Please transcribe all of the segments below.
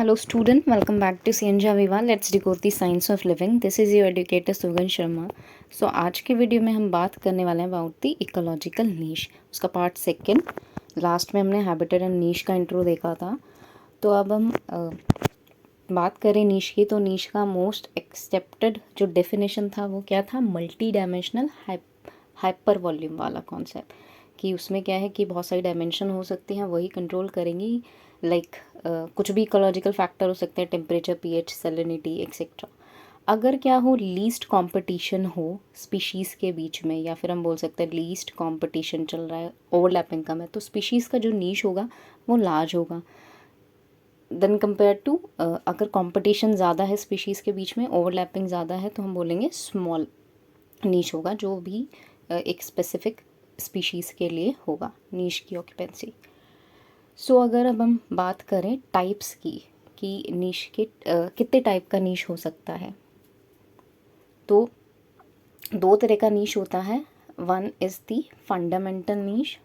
Hello student, welcome back to CNJ Viva. Let's decode the science of living. This is your educator Sugan Sharma. So आज के video में हम बात करने वाले हैं अबाउट द इकोलॉजिकल नीश. उसका पार्ट सेकंड. लास्ट में हमने हैबिटेट एंड नीश का इंट्रो देखा था. तो अब हम बात करें नीश की. तो नीश का मोस्ट एक्सेप्टेड जो डेफिनेशन था वो क्या था? मल्टी डायमेंशनल हाइपर वॉल्यूम वाला कॉन्सेप्ट. कि उसमें क्या है कि बहुत सारी डायमेंशन हो सकती हैं, वही कंट्रोल करेंगी. लाइक कुछ भी इकोलॉजिकल फैक्टर हो सकते हैं, टेम्परेचर, पीएच, सैलिनिटी एक्सेट्रा. अगर क्या हो, लीस्ट कंपटीशन हो स्पीशीज़ के बीच में, या फिर हम बोल सकते हैं लीस्ट कंपटीशन चल रहा है, ओवरलैपिंग कम है, तो स्पीशीज़ का जो नीश होगा वो लार्ज होगा देन कंपेयर टू. अगर कंपटीशन ज़्यादा है स्पीशीज़ के बीच में, ओवरलैपिंग ज़्यादा है, तो हम बोलेंगे स्मॉल नीश होगा, जो भी एक स्पेसिफिक स्पीशीज़ के लिए होगा नीश की ऑक्यूपेंसी. सो अगर अब हम बात करें टाइप्स की, कि नीश के कितने टाइप का नीश हो सकता है, तो दो तरह का नीश होता है. One is the fundamental niche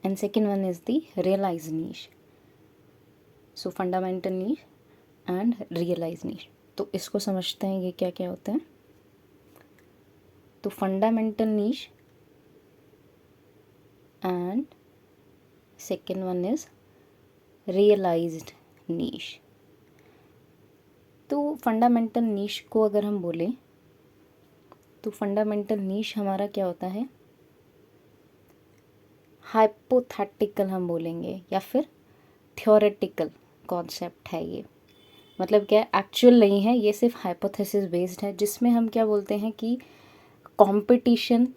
and second one is the realise niche. So fundamental niche and realise niche. तो इसको समझते हैं ये क्या क्या होते हैं. तो fundamental niche and second one is realized niche. तो फंडामेंटल नीश को अगर हम बोलें तो फंडामेंटल नीश हमारा क्या होता है? हाइपोथेटिकल हम बोलेंगे, या फिर थ्योरेटिकल कॉन्सेप्ट है ये. मतलब क्या, एक्चुअल नहीं है ये, सिर्फ हाइपोथेसिस बेस्ड है, जिसमें हम क्या बोलते हैं कि कंपटीशन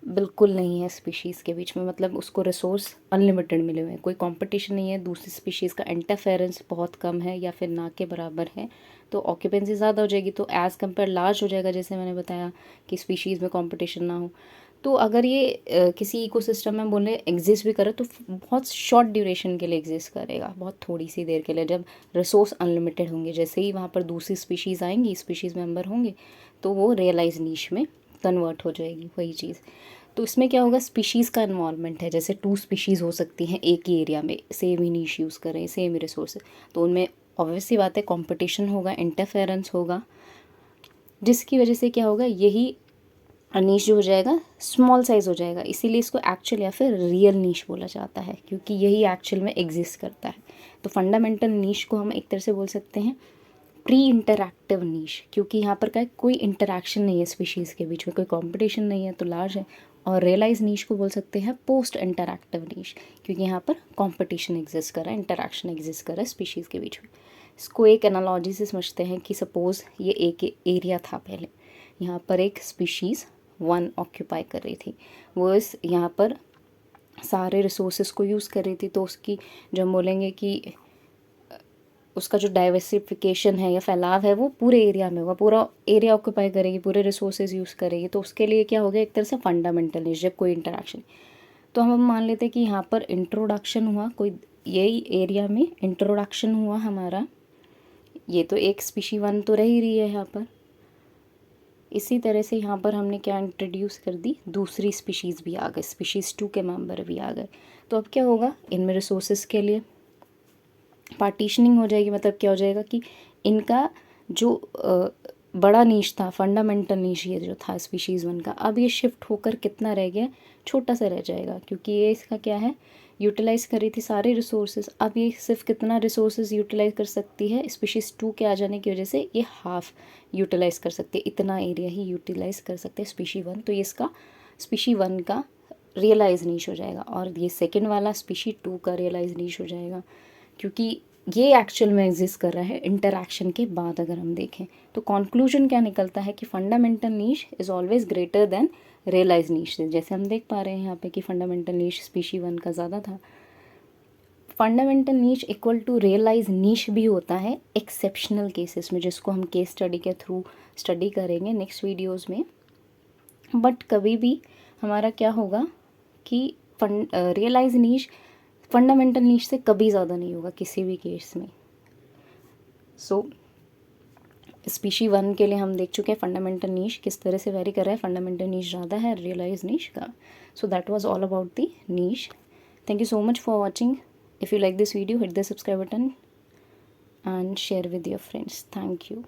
बिल्कुल नहीं है स्पीशीज़ के बीच में. मतलब उसको रिसोर्स अनलिमिटेड मिले हुए हैं, कोई कंपटीशन नहीं है, दूसरी स्पीशीज़ का इंटरफेरेंस बहुत कम है या फिर ना के बराबर है, तो ऑक्यूपेंसी ज़्यादा हो जाएगी, तो एज़ कम्पेयर लार्ज हो जाएगा. जैसे मैंने बताया कि स्पीशीज़ में कंपटीशन ना हो, तो अगर ये किसी इकोसिस्टम में बोले एग्जिस्ट भी करे तो बहुत शॉर्ट ड्यूरेशन के लिए एग्जिस्ट करेगा, बहुत थोड़ी सी देर के लिए, जब रिसोर्स अनलिमिटेड होंगे. जैसे ही वहाँ पर दूसरी स्पीशीज़ आएंगी, स्पीशीज़ मेंबर होंगे, तो वो रियलाइज नीश में कन्वर्ट हो जाएगी वही चीज़. तो इसमें क्या होगा, स्पीशीज़ का इन्वॉल्वमेंट है. जैसे 2 स्पीशीज़ हो सकती हैं एक ही एरिया में, सेम ही नीश यूज़ करें, सेम ही रिसोर्स, तो उनमें ऑब्वियसली बात है कंपटीशन होगा, इंटरफेरेंस होगा, जिसकी वजह से क्या होगा, यही नीश जो हो जाएगा स्मॉल साइज़ हो जाएगा. इसीलिए इसको एक्चुअल या फिर रियल नीश बोला जाता है, क्योंकि यही एक्चुअल में एग्जिस्ट करता है. तो फंडामेंटल नीश को हम एक तरह से बोल सकते हैं प्री इंटरैक्टिव नीश, क्योंकि यहाँ पर क्या है, कोई इंटरैक्शन नहीं है स्पीशीज़ के बीच में, कोई कंपटीशन नहीं है, तो लार्ज है. और रियलाइज नीश को बोल सकते हैं पोस्ट इंटरैक्टिव नीश, क्योंकि यहाँ पर कंपटीशन एग्जिस्ट कर रहा है, इंटरैक्शन एग्जिस्ट कर रहा है स्पीशीज़ के बीच में. इसको एक एनालॉजी से समझते हैं कि सपोज़ ये एक एरिया था पहले, यहाँ पर एक स्पीशीज़ 1 ऑक्यूपाई कर रही थी, वो इस यहाँ पर सारे रिसोर्सेज को यूज़ कर रही थी. तो उसकी जो हम बोलेंगे कि उसका जो डाइवर्सिफिकेशन है या फैलाव है वो पूरे एरिया में होगा, पूरा एरिया ऑक्यूपाई करेगी, पूरे रिसोर्सेज यूज़ करेगी. तो उसके लिए क्या हो गया, एक तरह से फंडामेंटल नीश, जब कोई इंटरैक्शन. तो हम मान लेते हैं कि यहाँ पर इंट्रोडक्शन हुआ, कोई यही एरिया में इंट्रोडक्शन हुआ हमारा. ये तो एक स्पीशी 1 तो रह ही रही है यहाँ पर. इसी तरह से यहाँ पर हमने क्या इंट्रोड्यूस कर दी, दूसरी स्पीशीज़ भी आ गए, स्पीशीज़ 2 के मेंबर भी आ गए. तो अब क्या होगा, इनमें रिसोर्सेज के लिए पार्टीशनिंग हो जाएगी. मतलब क्या हो जाएगा कि इनका जो बड़ा नीश था, फंडामेंटल नीश ये जो था स्पीशीज़ 1 का, अब ये शिफ्ट होकर कितना रह गया, छोटा सा रह जाएगा, क्योंकि ये इसका क्या है, यूटिलाइज़ कर रही थी सारे रिसोर्सेज. अब ये सिर्फ कितना रिसोर्सेज यूटिलाइज़ कर सकती है, स्पीशीज़ 2 के आ जाने की वजह से ये हाफ यूटिलाइज़ कर सकती है, इतना एरिया ही यूटिलाइज़ कर सकते हैं स्पीशी 1. तो ये इसका स्पीशी 1 का रियलाइज नीश हो जाएगा, और ये सेकेंड वाला स्पीशी 2 का रियलाइज नीश हो जाएगा, क्योंकि ये एक्चुअल में एग्जिस्ट कर रहा है इंटरैक्शन के बाद. अगर हम देखें तो कंक्लूजन क्या निकलता है कि fundamental niche is always greater than realise niche. जैसे हम देख पा रहे हैं यहाँ पे कि फंडामेंटल नीश स्पीशी 1 का ज़्यादा था. Fundamental niche equal to realise niche भी होता है एक्सेप्शनल केसेस में, जिसको हम केस स्टडी के थ्रू स्टडी करेंगे नेक्स्ट वीडियोज़ में. बट कभी भी हमारा क्या होगा कि रियलाइज नीश फंडामेंटल नीश से कभी ज़्यादा नहीं होगा किसी भी केस में. सो स्पीशी 1 के लिए हम देख चुके हैं फंडामेंटल नीश किस तरह से वेरी कर रहा है, फंडामेंटल नीश ज़्यादा है रियलाइज नीश का. So that was all about the niche. Thank you so much for watching. If you like this video, hit the subscribe button and share with your friends. Thank you.